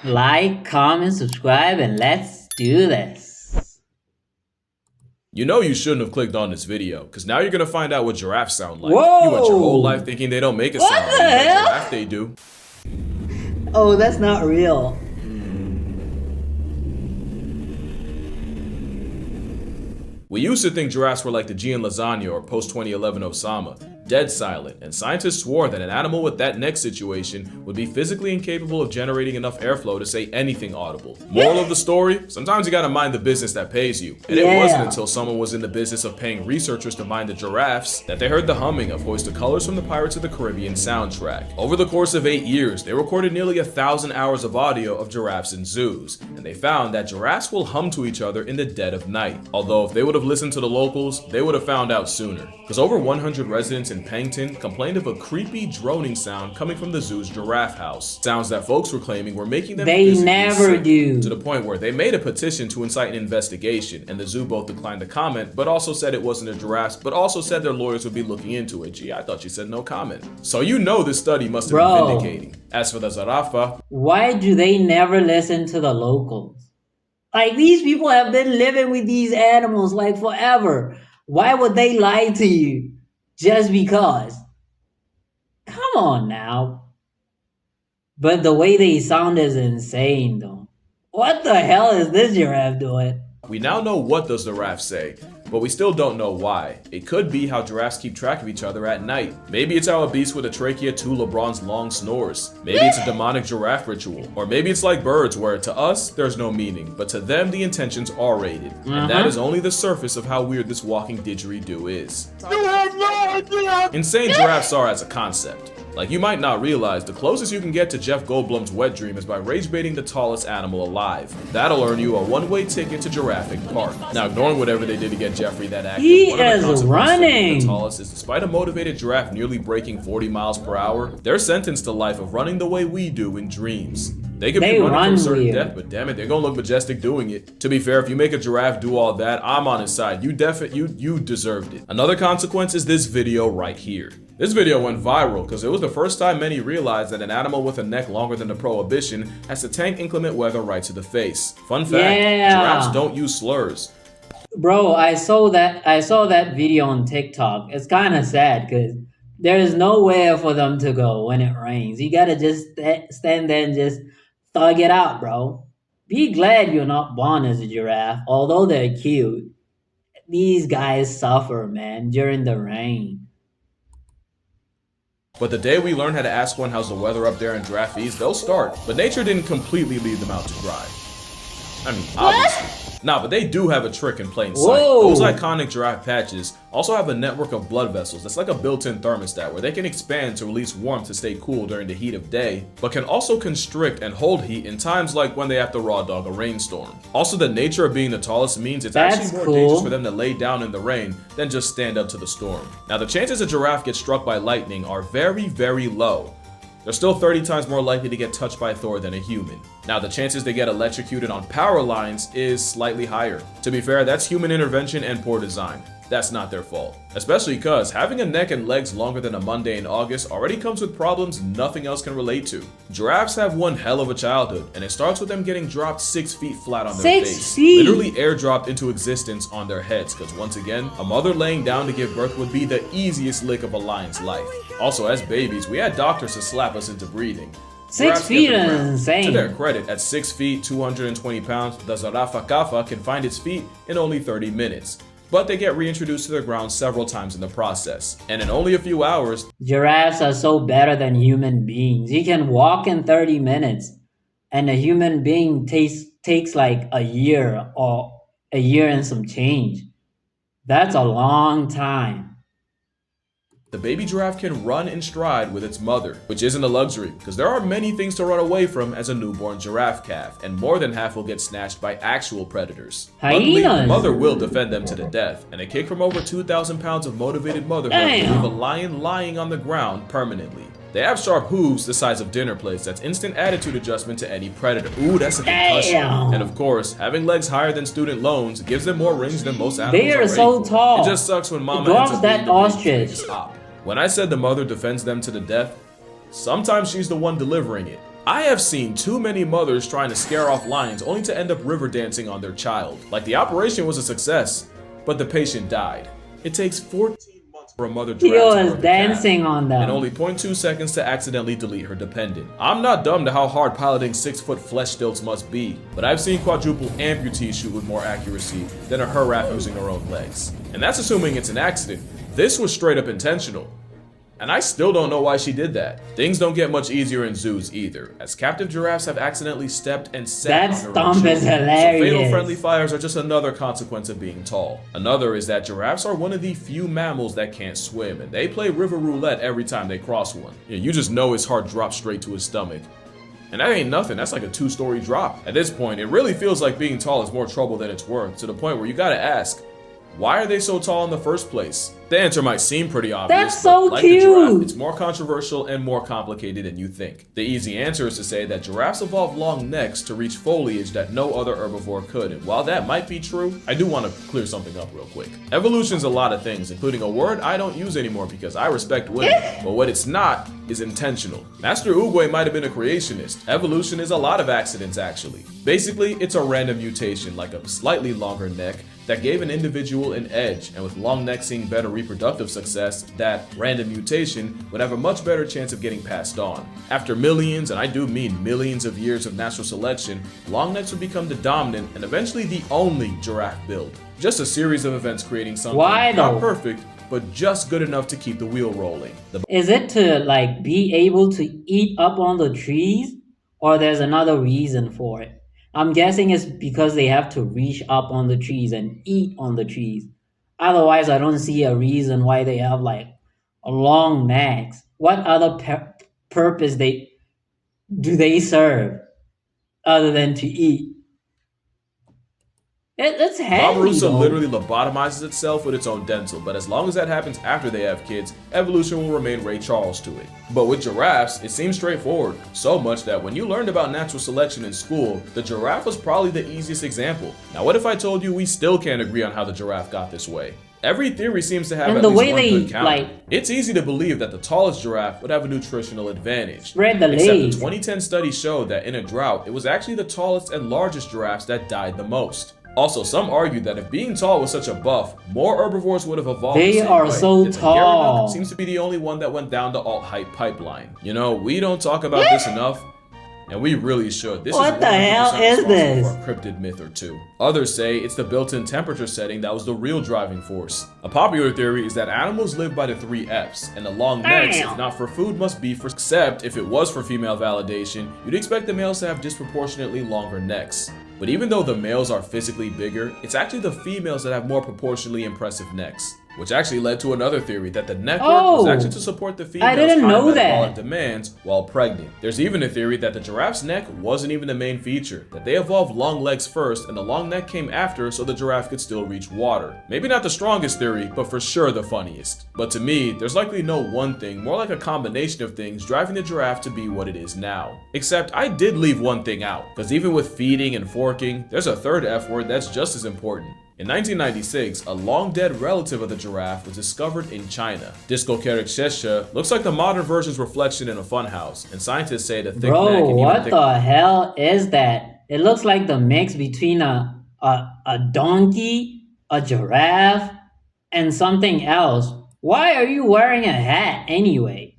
Like, comment, subscribe, and let's do this. You know you shouldn't have clicked on this video, because now you're going to find out what giraffes sound like. Whoa! You went your whole life thinking they don't make a What sound, the but hell? giraffe they do. Oh, that's not real. We used to think giraffes were like the Gian lasagna or post-2011 Osama, dead silent, and scientists swore that an animal with that neck situation would be physically incapable of generating enough airflow to say anything audible. Moral of the story, sometimes you gotta mind the business that pays you. And it wasn't until someone was in the business of paying researchers to mind the giraffes that they heard the humming of Hoist the Colors from the Pirates of the Caribbean soundtrack. Over the course of 8 years, they recorded nearly 1,000 hours of audio of giraffes in zoos, and they found that giraffes will hum to each other in the dead of night. Although if they would have listened to the locals, they would have found out sooner. Because over 100 residents in Pangton complained of a creepy droning sound coming from the zoo's giraffe house. Sounds that folks were claiming were making them never sick, do. to the point where they made a petition to incite an investigation, and the zoo both declined to comment, but also said it wasn't a giraffes, but also said their lawyers would be looking into it. Gee, I thought you said no comment. So you know this study must have been vindicating. As for the zarafa, why do they never listen to the locals? Like, these people have been living with these animals like forever. Why would they lie to you just because? Come on now. But the way they sound is insane though. What the hell is this giraffe doing? we now know what the giraffes say, but we still don't know why. It could be how giraffes keep track of each other at night. Maybe it's how a beast with a trachea to LeBron's long snores. Maybe it's a demonic giraffe ritual. Or maybe it's like birds where to us, there's no meaning, but to them the intentions are rated. And that is only the surface of how weird this walking didgeridoo is. You have no idea! Insane giraffes are as a concept. Like you might not realize, the closest you can get to Jeff Goldblum's wet dream is by rage baiting the tallest animal alive. That'll earn you a one-way ticket to Jurassic Park. Now, ignoring whatever they did to get Jeffrey that active, he one of the is consequences of running. the tallest is despite a motivated giraffe nearly breaking 40 miles per hour, they're sentenced to life of running the way we do in dreams. They could be running from certain death, but damn it, they're gonna look majestic doing it. To be fair, if you make a giraffe do all that, I'm on his side. You deserved it. Another consequence is this video right here. This video went viral because it was the first time many realized that an animal with a neck longer than the prohibition has to tank inclement weather right to the face. Fun fact, giraffes don't use slurs. Bro, I saw that video on TikTok. It's kind of sad because there is nowhere for them to go when it rains. You gotta just stand there and just thug it out, bro. Be glad you're not born as a giraffe. Although they're cute, these guys suffer, man, during the rain. But the day we learn how to ask one how's the weather up there in Giraffes, they'll start. But nature didn't completely leave them out to dry. I mean, obviously. Nah, but they do have a trick in plain sight. Those iconic giraffe patches also have a network of blood vessels that's like a built-in thermostat where they can expand to release warmth to stay cool during the heat of day, but can also constrict and hold heat in times like when they have to raw dog a rainstorm. Also, the nature of being the tallest means it's actually more dangerous for them to lay down in the rain than just stand up to the storm. Now, the chances a giraffe gets struck by lightning are very, very low. They're still 30 times more likely to get touched by Thor than a human. Now, the chances they get electrocuted on power lines is slightly higher. To be fair, that's human intervention and poor design. That's not their fault. Especially because having a neck and legs longer than a Monday in August already comes with problems nothing else can relate to. Giraffes have one hell of a childhood, and it starts with them getting dropped 6 feet flat on their face. Literally airdropped into existence on their heads, because once again, a mother laying down to give birth would be the easiest lick of a lion's life. Also, as babies, we had doctors to slap us into breathing. 6 feet is insane. To their credit, at 6 feet, 220 pounds, the Zarafa Kafa can find its feet in only 30 minutes. But they get reintroduced to the ground several times in the process. And in only a few hours, giraffes are so better than human beings. You can walk in 30 minutes, and a human being takes like a year or a year and some change. That's a long time. the baby giraffe can run and stride with its mother, which isn't a luxury, because there are many things to run away from as a newborn giraffe calf, and more than half will get snatched by actual predators. Luckily, the mother will defend them to the death, and a kick from over 2,000 pounds of motivated motherhood will leave a lion lying on the ground permanently. They have sharp hooves the size of dinner plates that's instant attitude adjustment to any predator. Ooh, that's a concussion. And of course, having legs higher than student loans gives them more rings than most animals They are so tall. It just sucks when mama ends up being the ostrich. When I said the mother defends them to the death, sometimes she's the one delivering it. I have seen too many mothers trying to scare off lions only to end up river dancing on their child. Like the operation was a success, but the patient died. It takes 14 months for a mother giraffe to was birth a dancing calf, on them. and only 0.2 seconds to accidentally delete her dependent. I'm not dumb to how hard piloting 6-foot flesh stilts must be, but I've seen quadruple amputees shoot with more accuracy than a giraffe using her own legs. And that's assuming it's an accident. This was straight up intentional. And I still don't know why she did that. Things don't get much easier in zoos either, as captive giraffes have accidentally stepped and sat That on their own stomp is children. hilarious. So fatal friendly fires are just another consequence of being tall. Another is that giraffes are one of the few mammals that can't swim, and they play river roulette every time they cross one. You just know his heart drops straight to his stomach. And that ain't nothing, that's like a 2-story drop. At this point, it really feels like being tall is more trouble than it's worth, to the point where you gotta ask, why are they so tall in the first place? The answer might seem pretty obvious, That's so but like cute. the giraffe, it's more controversial and more complicated than you think. The easy answer is to say that giraffes evolved long necks to reach foliage that no other herbivore could, and while that might be true, I do want to clear something up real quick. Evolution's a lot of things, including a word I don't use anymore because I respect women, but what it's not is intentional. Master Oogway might have been a creationist. Evolution is a lot of accidents, actually. Basically, it's a random mutation, like a slightly longer neck, that gave an individual an edge, and with long necks seeing better reproductive success, that random mutation would have a much better chance of getting passed on. After millions, and I do mean millions of years of natural selection, long necks would become the dominant and eventually the only giraffe build. Just a series of events creating something not perfect, but just good enough to keep the wheel rolling. Is it to like be able to eat up on the trees, or there's another reason for it? I'm guessing it's because they have to reach up on the trees and eat on the trees. Otherwise, I don't see a reason why they have like a long necks. What other purpose do they serve other than to eat? It's handy, Barbarossa though. literally lobotomizes itself with its own dental, but as long as that happens after they have kids, evolution will remain Ray Charles to it. But with giraffes, it seems straightforward, so much that when you learned about natural selection in school, the giraffe was probably the easiest example. Now what if I told you we still can't agree on how the giraffe got this way? Every theory seems to have at least one good counter. It's easy to believe that the tallest giraffe would have a nutritional advantage. Spread the legs. Except the 2010 study showed that in a drought, it was actually the tallest and largest giraffes that died the most. Also, some argued that if being tall was such a buff, more herbivores would have evolved the same way. They are so tall. Seems to be the only one that went down the alt-height pipeline. You know, we don't talk about this enough, and we really should. This what is the hell is this? For a cryptid myth or two. Others say it's the built-in temperature setting that was the real driving force. A popular theory is that animals live by the 3 Fs, and the long necks, if not for food, must be for. Except if it was for female validation, you'd expect the males to have disproportionately longer necks. But even though the males are physically bigger, it's actually the females that have more proportionally impressive necks. Which actually led to another theory that the neck work was actually to support the female's high metabolic demands while pregnant. There's even a theory that the giraffe's neck wasn't even the main feature, that they evolved long legs first and the long neck came after so the giraffe could still reach water. Maybe not the strongest theory, but for sure the funniest. But to me, there's likely no one thing, more like a combination of things driving the giraffe to be what it is now. Except I did leave one thing out, because even with feeding and forking, there's a third F word that's just as important. In 1996, a long-dead relative of the giraffe was discovered in China. Discokerixesha looks like the modern version's reflection in a funhouse, and scientists say the thick neck and even what the hell is that? It looks like the mix between a donkey, a giraffe, and something else. Why are you wearing a hat anyway?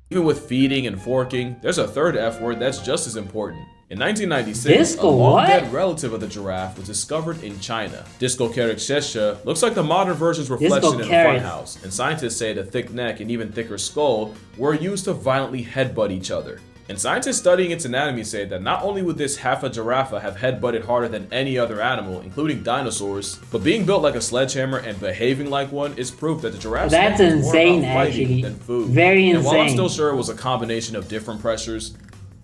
Even with feeding and forking, there's a third F word that's just as important. In 1996, a long-dead relative of the giraffe was discovered in China. Discokerixesha looks like the modern version's reflection in a funhouse, and scientists say the thick neck and even thicker skull were used to violently headbutt each other. And scientists studying its anatomy say that not only would this half a giraffe have headbutted harder than any other animal, including dinosaurs, but being built like a sledgehammer and behaving like one is proof that the giraffe's That's insane, actually. Than food. Very insane. And while I'm still sure it was a combination of different pressures,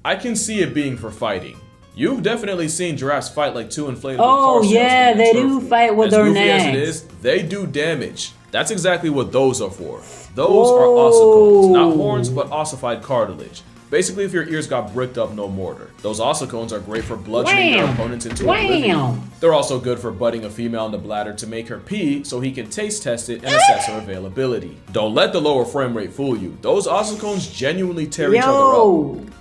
I can see it being for fighting. You've definitely seen giraffes fight like 2 inflatable car salesmen. Yeah, they do fight with their necks. As goofy as it is, they do damage. That's exactly what those are for. Those are ossicones, not horns, but ossified cartilage. Basically, if your ears got bricked up, no mortar. Those ossicones are great for bludgeoning their opponents into oblivion. They're also good for butting a female in the bladder to make her pee so he can taste test it and assess her availability. Don't let the lower frame rate fool you. Those ossicones genuinely tear each other up.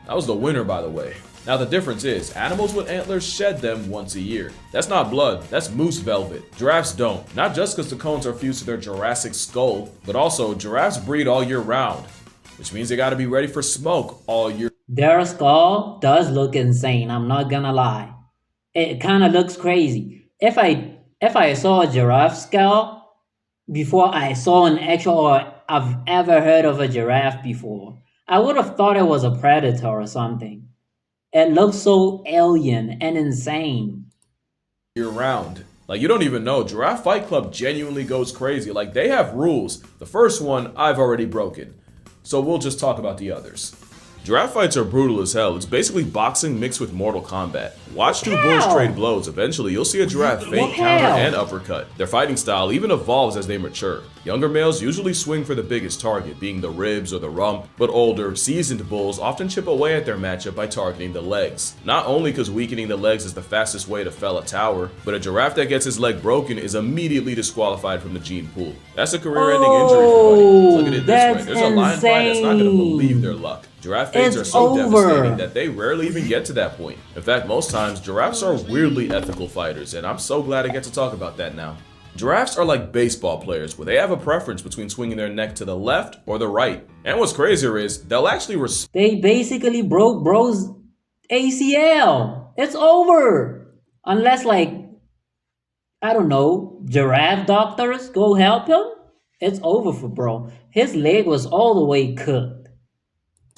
That was the winner, by the way. Now the difference is, animals with antlers shed them once a year. That's not blood, that's moose velvet. Giraffes don't. Not just because the cones are fused to their Jurassic skull, but also giraffes breed all year round, which means they gotta be ready for smoke all year. Their skull does look insane, I'm not gonna lie. It kind of looks crazy. If I saw a giraffe skull before I saw an actual or I've ever heard of a giraffe before, I would have thought it was a predator or something. It looks so alien and insane. Year round. Like, you don't even know. Giraffe Fight Club genuinely goes crazy. Like, they have rules. The first one I've already broken. So we'll just talk about the others. Giraffe fights are brutal as hell. It's basically boxing mixed with Mortal Kombat. Watch two bulls trade blows. Eventually, you'll see a giraffe feint, counter, and uppercut. Their fighting style even evolves as they mature. Younger males usually swing for the biggest target, being the ribs or the rump, but older, seasoned bulls often chip away at their matchup by targeting the legs. Not only because weakening the legs is the fastest way to fell a tower, but a giraffe that gets his leg broken is immediately disqualified from the gene pool. That's a career-ending injury for money. Look at it this way. There's a lion fight that's not going to believe their luck. Giraffe fates are so devastating that they rarely even get to that point. In fact, most times, giraffes are weirdly ethical fighters, and I'm so glad I get to talk about that now. Giraffes are like baseball players, where they have a preference between swinging their neck to the left or the right. And what's crazier is, they'll actually They basically broke bro's ACL. It's over. Unless, like, I don't know, giraffe doctors go help him, it's over for bro. His leg was all the way cooked.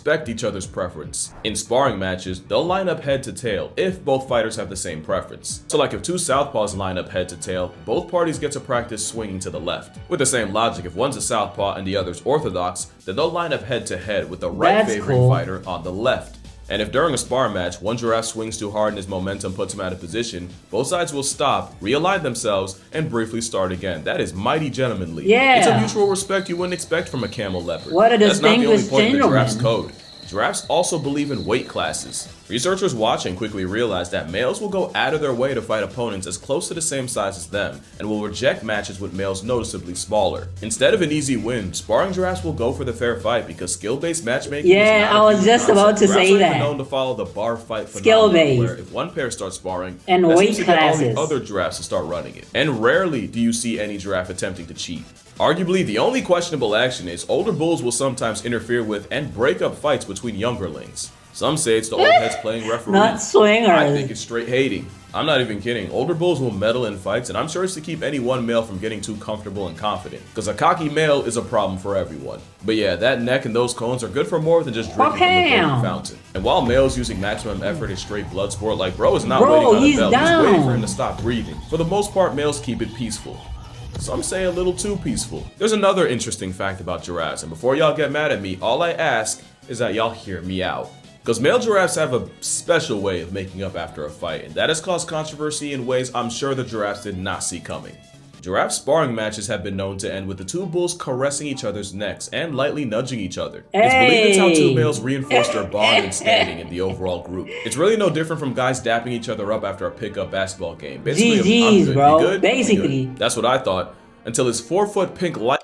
respect each other's preference. In sparring matches, they'll line up head to tail if both fighters have the same preference. So like if two southpaws line up head to tail, both parties get to practice swinging to the left. With the same logic, if one's a southpaw and the other's orthodox, then they'll line up head to head with the right favoring fighter on the left. And if during a spar match, one giraffe swings too hard and his momentum puts him out of position, both sides will stop, realign themselves, and briefly start again. That is mighty gentlemanly. Yeah. It's a mutual respect you wouldn't expect from a camel leopard. What a That's not the only distinguished point of the giraffe's gentleman. code. Giraffes also believe in weight classes. Researchers watching quickly realized that males will go out of their way to fight opponents as close to the same size as them, and will reject matches with males noticeably smaller. Instead of an easy win, sparring giraffes will go for the fair fight because skill-based matchmaking is Yeah, not I a was huge just concept. about to Giraffes say are that. even known to follow the bar fight phenomenon, Skill-based. where if one pair starts sparring, And that weight seems to get all the classes. other giraffes to start running it. And rarely do you see any giraffe attempting to cheat. Arguably, the only questionable action is older bulls will sometimes interfere with and break up fights between younger-lings. Some say it's the old heads playing referee. Not swingers. I think it's straight hating. I'm not even kidding. Older bulls will meddle in fights, and I'm sure it's to keep any one male from getting too comfortable and confident. Because a cocky male is a problem for everyone. But yeah, that neck and those cones are good for more than just drinking from the golden fountain. And while males using maximum effort is straight blood sport, like bro is not waiting on a belt. He's waiting for him to stop breathing. For the most part, males keep it peaceful. Some say a little too peaceful. There's another interesting fact about giraffes, and before y'all get mad at me, all I ask is that y'all hear me out. Because male giraffes have a special way of making up after a fight, and that has caused controversy in ways I'm sure the giraffes did not see coming. Giraffe sparring matches have been known to end with the two bulls caressing each other's necks and lightly nudging each other. It's believed it's how two males reinforce their bond and standing in the overall group. It's really no different from guys dapping each other up after a pickup basketball game. Basically, I'm GG's, good. bro. You good? Basically. You good. That's what I thought, until his 4-foot pink light.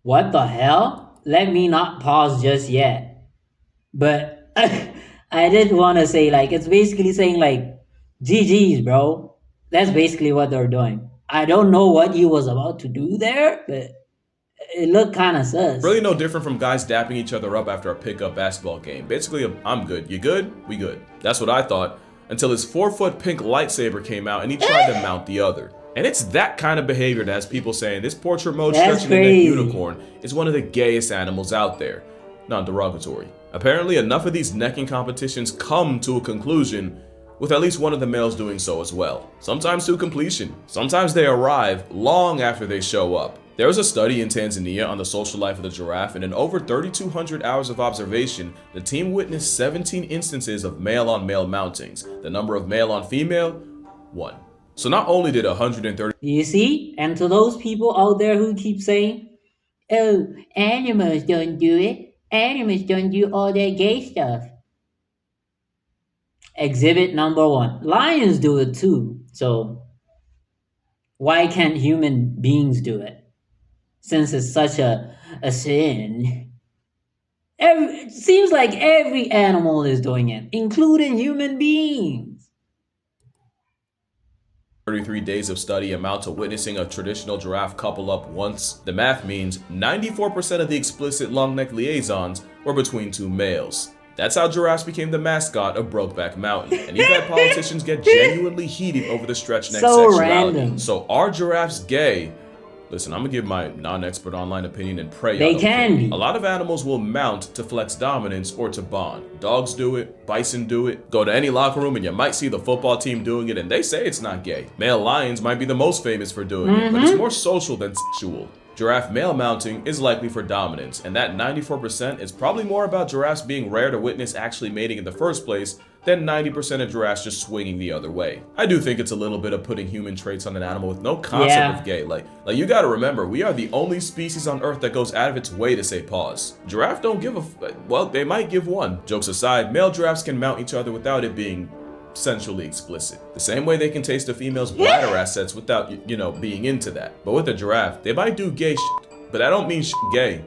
What the hell? Let me not pause just yet. But I did want to say, like, it's basically saying, like, GG's, bro. That's basically what they're doing. I don't know what he was about to do there, but it looked kind of sus. Really no different from guys dapping each other up after a pickup basketball game. Basically, I'm good. You good? We good. That's what I thought, until his 4-foot pink lightsaber came out and he tried to mount the other. And it's that kind of behavior that has people saying this portrait mode stretching the neck unicorn is one of the gayest animals out there. Non-derogatory. Apparently, enough of these necking competitions come to a conclusion with at least one of the males doing so as well. Sometimes to completion. Sometimes they arrive long after they show up. There was a study in Tanzania on the social life of the giraffe, and in over 3,200 hours of observation, the team witnessed 17 instances of male-on-male mountings. The number of male-on-female, 1. So not only did 130... You see? And to those people out there who keep saying, oh, animals don't do it. Animals don't do all that gay stuff. Exhibit number 1. Lions do it too. So why can't human beings do it? Since it's such a sin. It seems like every animal is doing it, including human beings. 33 days of study amount to witnessing a traditional giraffe couple up once. The math means 94% of the explicit long-neck liaisons were between two males. That's how giraffes became the mascot of Brokeback Mountain. And you've had politicians get genuinely heated over the stretch neck So sexuality. random. So are giraffes gay? Listen, I'm gonna give my non-expert online opinion and pray They y'all don't can care. be. A lot of animals will mount to flex dominance or to bond. Dogs do it, bison do it. Go to any locker room and you might see the football team doing it and they say it's not gay. Male lions might be the most famous for doing it, but it's more social than sexual. Giraffe male mounting is likely for dominance, and that 94% is probably more about giraffes being rare to witness actually mating in the first place than 90% of giraffes just swinging the other way. I do think it's a little bit of putting human traits on an animal with no concept of gay. Like you gotta remember, we are the only species on Earth that goes out of its way to say pause. Giraffe don't give well, they might give one. Jokes aside, male giraffes can mount each other without it being sensually explicit. The same way they can taste a female's bladder assets without, being into that. But with a giraffe, they might do gay shit, but I don't mean gay.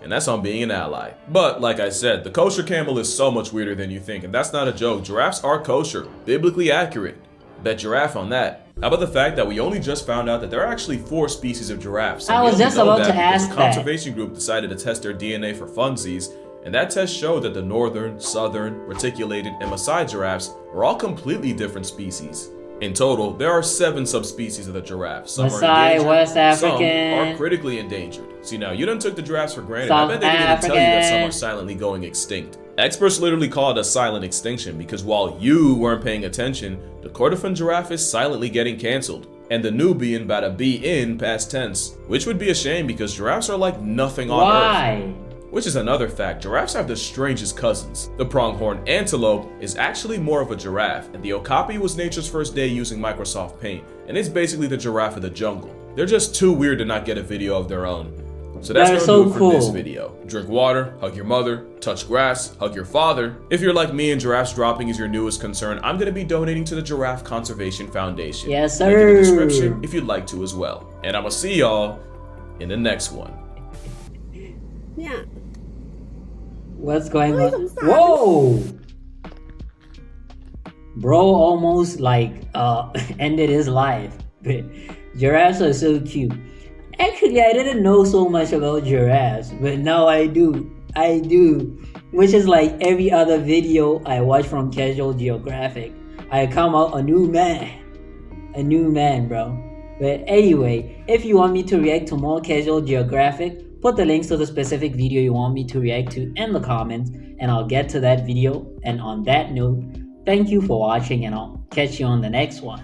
And that's on being an ally. But like I said, the kosher camel is so much weirder than you think, and that's not a joke. Giraffes are kosher, biblically accurate. Bet giraffe on that. How about the fact that we only just found out that there are actually 4 species of giraffes? And I was just about to ask that. A that. conservation group decided to test their DNA for funsies, and that test showed that the northern, southern, reticulated, and Maasai giraffes are all completely different species. In total, there are 7 subspecies of the giraffe. Some Maasai, are endangered, West some African. are critically endangered. See now, you done took the giraffes for granted. South I bet they didn't even tell you that some African. are silently going extinct. Experts literally call it a silent extinction because while you weren't paying attention, the Kordofan giraffe is silently getting cancelled. And the Nubian about to be in past tense. Which would be a shame because giraffes are like nothing on Earth. Why? Which is another fact, giraffes have the strangest cousins. The pronghorn antelope is actually more of a giraffe, and the okapi was nature's first day using Microsoft Paint, and it's basically the giraffe of the jungle. They're just too weird to not get a video of their own. So that's That is gonna do so it for cool. this video. Drink water, hug your mother, touch grass, hug your father. If you're like me and giraffes dropping is your newest concern, I'm gonna be donating to the Giraffe Conservation Foundation. Yes, Link in the sir. description if you'd like to as well. And I'ma see y'all in the next one. Yeah. What's going Why on? I'm sorry. Whoa! Bro almost ended his life. But giraffes are so cute. Actually, I didn't know so much about giraffes, but now I do. I do. Which is like every other video I watch from Casual Geographic. I come out a new man. A new man, bro. But anyway, if you want me to react to more Casual Geographic, put the links to the specific video you want me to react to in the comments, and I'll get to that video. And on that note, thank you for watching, and I'll catch you on the next one.